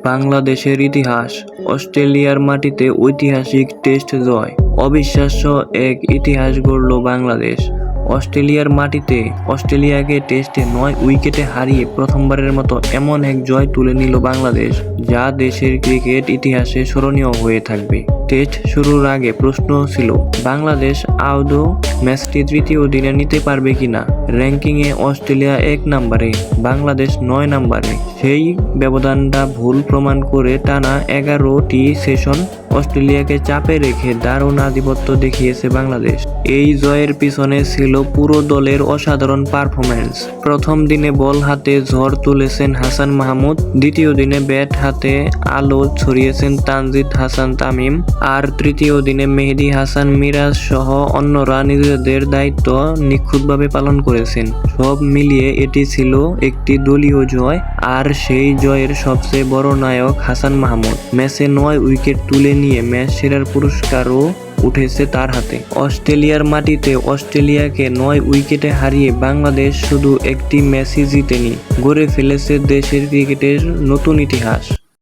বাংলাদেশের ইতিহাস। অস্ট্রেলিয়ার মাটিতে ঐতিহাসিক টেস্ট জয়। অবিশ্বাস্য এক ইতিহাস গড়ল বাংলাদেশ। অস্ট্রেলিয়ার মাটিতে অস্ট্রেলিয়াকে টেস্টে 9 উইকেটে হারিয়ে প্রথমবারের মতো এমন এক জয় তুলে নিল বাংলাদেশ, যা দেশের ক্রিকেট ইতিহাসে স্মরণীয় হয়ে থাকবে। টেস্ট শুরুর আগে প্রশ্ন ছিল, বাংলাদেশ আদৌ ম্যাচটি তৃতীয় দিনে নিতে পারবে কিনা। র্যাঙ্কিংয়ে অস্ট্রেলিয়া 1 নম্বরে, বাংলাদেশ 9 নম্বরে। সেই ব্যবধানটা ভুল প্রমাণ করে টানা 11টি সেশন অস্ট্রেলিয়াকে চাপে রেখে দারুণ আধিপত্য দেখিয়েছে বাংলাদেশ। এই জয়ের পিছনে ছিল পুরো দলের অসাধারণ পারফরম্যান্স। প্রথম দিনে বল হাতে ঝড় তুলেছেন হাসান মাহমুদ, দ্বিতীয় দিনে ব্যাট হাতে আলো ছড়িয়েছেন তানজিদ হাসান তামিম, আর তৃতীয় দিনে মেহেদী হাসান মিরাজ সহ অন্যরা নিজেদের দায়িত্ব নিখুঁতভাবে পালন করেছেন। সব মিলিয়ে এটি ছিল একটি দলীয় জয়, আর সেই জয়ের সবচেয়ে বড় নায়ক হাসান মাহমুদ। ম্যাচে 9 উইকেট তুলে নিয়ে ম্যাচ সেরার পুরস্কারও উঠেছে তার হাতে। অস্ট্রেলিয়ার মাটিতে অস্ট্রেলিয়াকে 9 উইকেটে হারিয়ে বাংলাদেশ শুধু একটি ম্যাচই জিতেনি, গড়ে ফেলেছে দেশের ক্রিকেটের নতুন ইতিহাস।